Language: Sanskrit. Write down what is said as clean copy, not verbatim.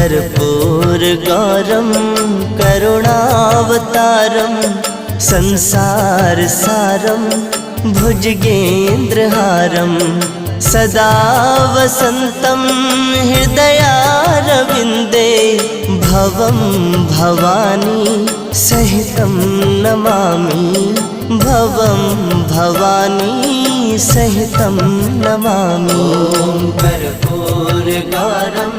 कर्पूरगौरं करुणावतारं संसारसारं भुजगेन्द्रहारं सदा वसन्तं हृदयारविन्दे भवं भवानी सहितं नमामि भवं भवानी सहितं नमामि। कर्पूरगौरं